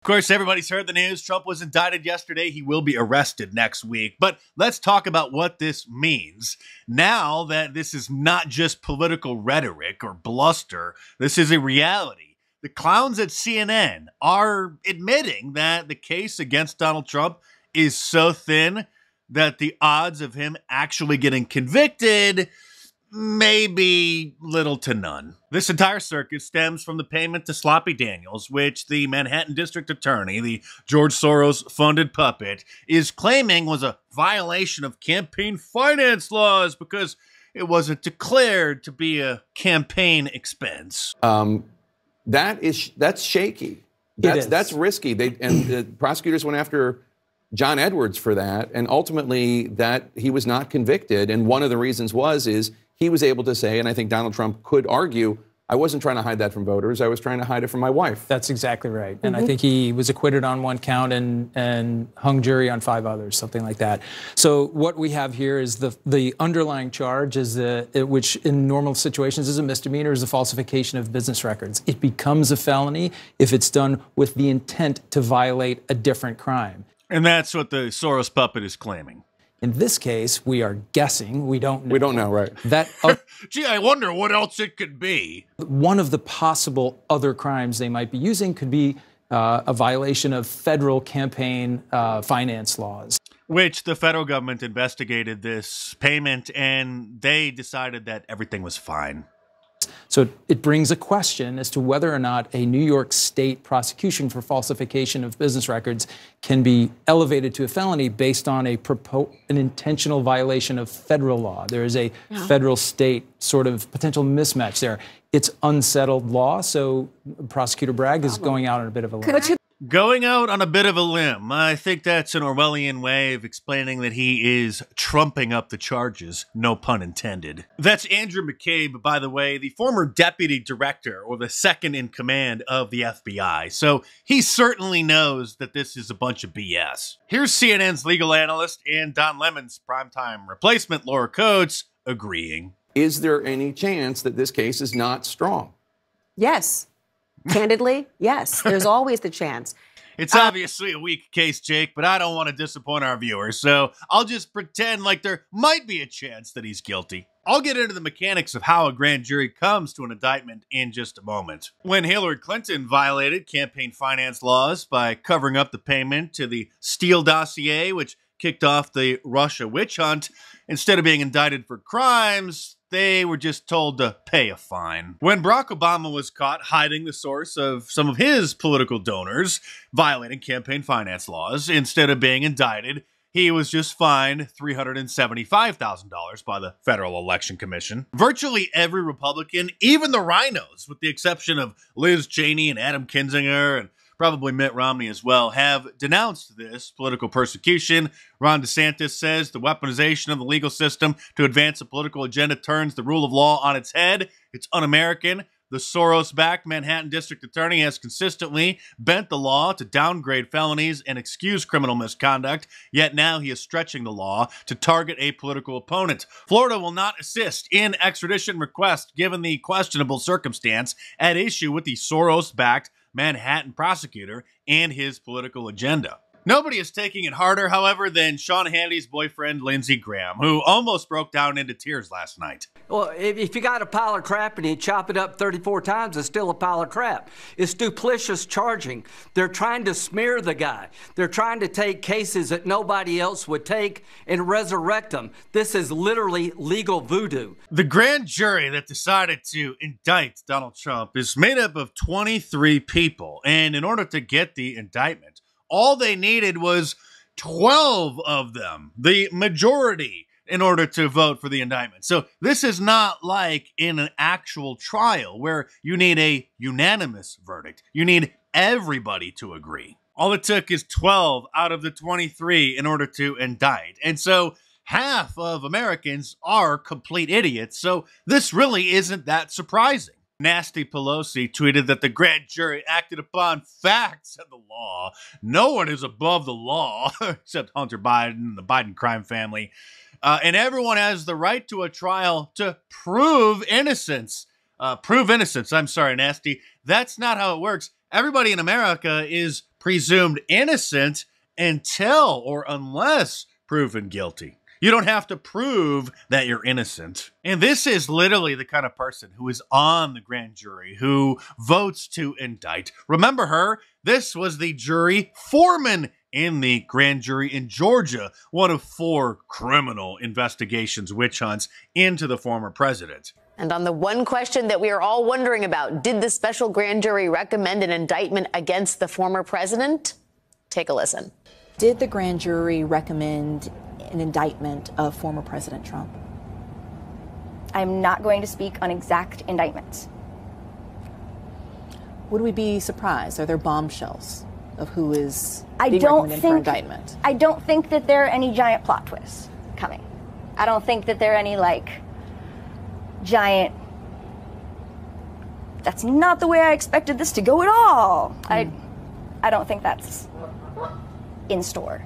Of course, everybody's heard the news. Trump was indicted yesterday. He will be arrested next week. But let's talk about what this means. Now that this is not just political rhetoric or bluster, this is a reality. The clowns at CNN are admitting that the case against Donald Trump is so thin that the odds of him actually getting convicted may be little to none. This entire circus stems from the payment to Sloppy Daniels, which the Manhattan District Attorney, the George Soros-funded puppet, is claiming was a violation of campaign finance laws because it wasn't declared to be a campaign expense. That's shaky. That's risky. The prosecutors went after John Edwards for that, and ultimately that he was not convicted. And one of the reasons is he was able to say, and I think Donald Trump could argue, I wasn't trying to hide that from voters. I was trying to hide it from my wife. That's exactly right. And I think he was acquitted on one count and hung jury on 5 others, something like that. So what we have here is the underlying charge, is which in normal situations is a misdemeanor, is the falsification of business records. It becomes a felony if it's done with the intent to violate a different crime. And that's what the Soros puppet is claiming. In this case, we are guessing. We don't know. We don't know, right? Gee, I wonder what else it could be. One of the possible other crimes they might be using could be a violation of federal campaign finance laws. Which the federal government investigated this payment, and they decided that everything was fine. So it brings a question as to whether or not a New York State prosecution for falsification of business records can be elevated to a felony based on an intentional violation of federal law. There is a federal-state sort of potential mismatch there. It's unsettled law, so Prosecutor Bragg is going out on a bit of a limb. Going out on a bit of a limb. I think that's an Orwellian way of explaining that he is trumping up the charges, no pun intended. That's Andrew McCabe, by the way, the former deputy director or the second in command of the FBI. So he certainly knows that this is a bunch of BS. Here's CNN's legal analyst and Don Lemon's primetime replacement, Laura Coates, agreeing. Is there any chance that this case is not strong? Yes. Candidly, yes. There's always the chance. It's obviously a weak case, Jake, but I don't want to disappoint our viewers, so I'll just pretend like there might be a chance that he's guilty. I'll get into the mechanics of how a grand jury comes to an indictment in just a moment. When Hillary Clinton violated campaign finance laws by covering up the payment to the Steele dossier, which kicked off the Russia witch hunt, instead of being indicted for crimes, they were just told to pay a fine. When Barack Obama was caught hiding the source of some of his political donors, violating campaign finance laws, instead of being indicted, he was just fined $375,000 by the Federal Election Commission. Virtually every Republican, even the rhinos, with the exception of Liz Cheney and Adam Kinzinger and probably Mitt Romney as well, have denounced this political persecution. Ron DeSantis says the weaponization of the legal system to advance a political agenda turns the rule of law on its head. It's un-American. The Soros-backed Manhattan District Attorney has consistently bent the law to downgrade felonies and excuse criminal misconduct, yet now he is stretching the law to target a political opponent. Florida will not assist in extradition requests given the questionable circumstance at issue with the Soros-backed Manhattan prosecutor and his political agenda. Nobody is taking it harder, however, than Sean Hannity's boyfriend, Lindsey Graham, who almost broke down into tears last night. Well, if you got a pile of crap and you chop it up 34 times, it's still a pile of crap. It's duplicitous charging. They're trying to smear the guy. They're trying to take cases that nobody else would take and resurrect them. This is literally legal voodoo. The grand jury that decided to indict Donald Trump is made up of 23 people, and in order to get the indictment, all they needed was 12 of them, the majority, in order to vote for the indictment. So this is not like in an actual trial where you need a unanimous verdict. You need everybody to agree. All it took is 12 out of the 23 in order to indict. And so half of Americans are complete idiots. So this really isn't that surprising. Nasty Pelosi tweeted that the grand jury acted upon facts and the law. No one is above the law except Hunter Biden and the Biden crime family. And everyone has the right to a trial to prove innocence. I'm sorry, Nasty. That's not how it works. Everybody in America is presumed innocent until or unless proven guilty. You don't have to prove that you're innocent. And this is literally the kind of person who is on the grand jury, who votes to indict. Remember her? This was the jury foreman in the grand jury in Georgia, one of 4 criminal investigations, witch hunts into the former president. And on the one question that we are all wondering about, did the special grand jury recommend an indictment against the former president? Take a listen. Did the grand jury recommend an indictment of former President Trump? I'm not going to speak on exact indictments. Would we be surprised? Are there bombshells of who is being recommended for indictment? I don't think that there are any giant plot twists coming. I don't think that there are any, giant... That's not the way I expected this to go at all. I don't think that's in store.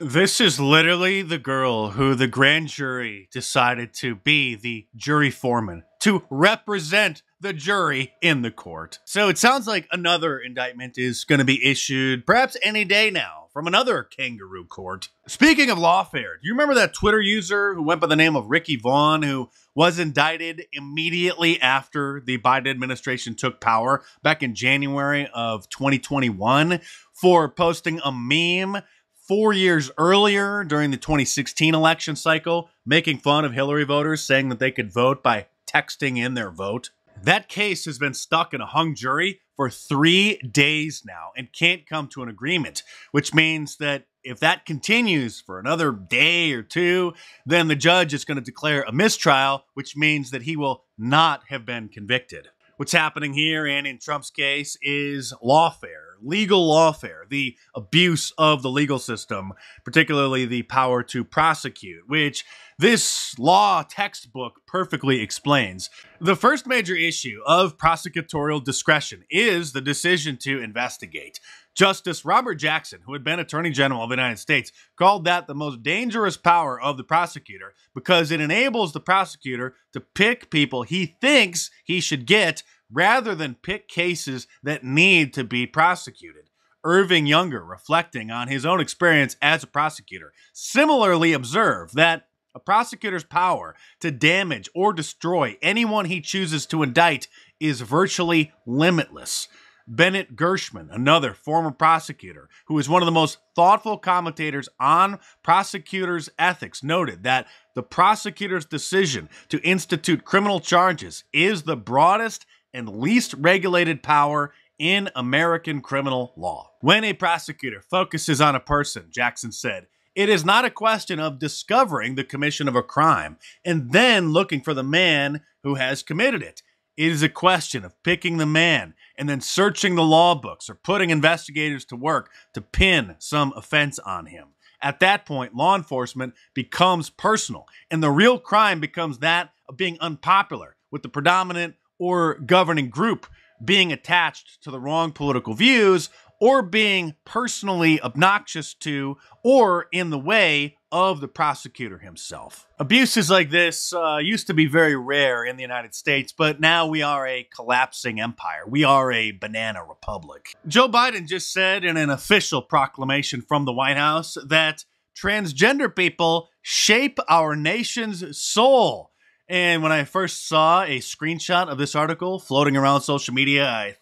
This is literally the girl who the grand jury decided to be the jury foreman, to represent the jury in the court. So it sounds like another indictment is going to be issued perhaps any day now from another kangaroo court. Speaking of lawfare, do you remember that Twitter user who went by the name of Ricky Vaughn, who was indicted immediately after the Biden administration took power back in January of 2021 for posting a meme 4 years earlier during the 2016 election cycle, making fun of Hillary voters, saying that they could vote by texting in their vote? That case has been stuck in a hung jury for 3 days now and can't come to an agreement, which means that if that continues for another day or 2, then the judge is going to declare a mistrial, which means that he will not have been convicted. What's happening here and in Trump's case is lawfare, legal lawfare, the abuse of the legal system, particularly the power to prosecute, which this law textbook perfectly explains. The first major issue of prosecutorial discretion is the decision to investigate. Justice Robert Jackson, who had been Attorney General of the United States, called that the most dangerous power of the prosecutor because it enables the prosecutor to pick people he thinks he should get rather than pick cases that need to be prosecuted. Irving Younger, reflecting on his own experience as a prosecutor, similarly observed that a prosecutor's power to damage or destroy anyone he chooses to indict is virtually limitless. Bennett Gershman, another former prosecutor who is one of the most thoughtful commentators on prosecutors' ethics, noted that the prosecutor's decision to institute criminal charges is the broadest and least regulated power in American criminal law. When a prosecutor focuses on a person, Jackson said, it is not a question of discovering the commission of a crime and then looking for the man who has committed it. It is a question of picking the man and then searching the law books or putting investigators to work to pin some offense on him. At that point, law enforcement becomes personal, and the real crime becomes that of being unpopular with the predominant or governing group, being attached to the wrong political views, or being personally obnoxious to or in the way of the prosecutor himself. Abuses like this used to be very rare in the United States, but now we are a collapsing empire. We are a banana republic. Joe Biden just said in an official proclamation from the White House that transgender people shape our nation's soul. And when I first saw a screenshot of this article floating around social media, I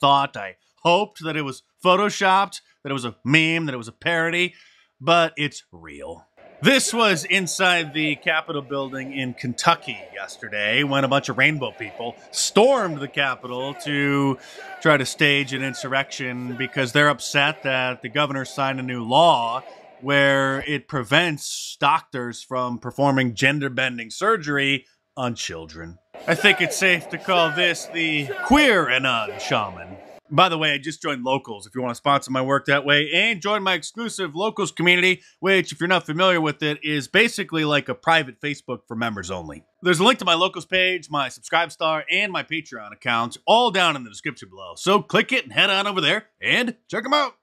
hoped that it was photoshopped, that it was a meme, that it was a parody, but it's real. This was inside the Capitol building in Kentucky yesterday when a bunch of rainbow people stormed the Capitol to try to stage an insurrection because they're upset that the governor signed a new law where it prevents doctors from performing gender-bending surgery on children. I think it's safe to call this the Queer Anon Shaman. By the way, I just joined Locals if you want to sponsor my work that way, and join my exclusive Locals community, which, if you're not familiar with it, is basically like a private Facebook for members only. There's a link to my Locals page, my Subscribe Star, and my Patreon accounts, all down in the description below. So click it and head on over there and check them out.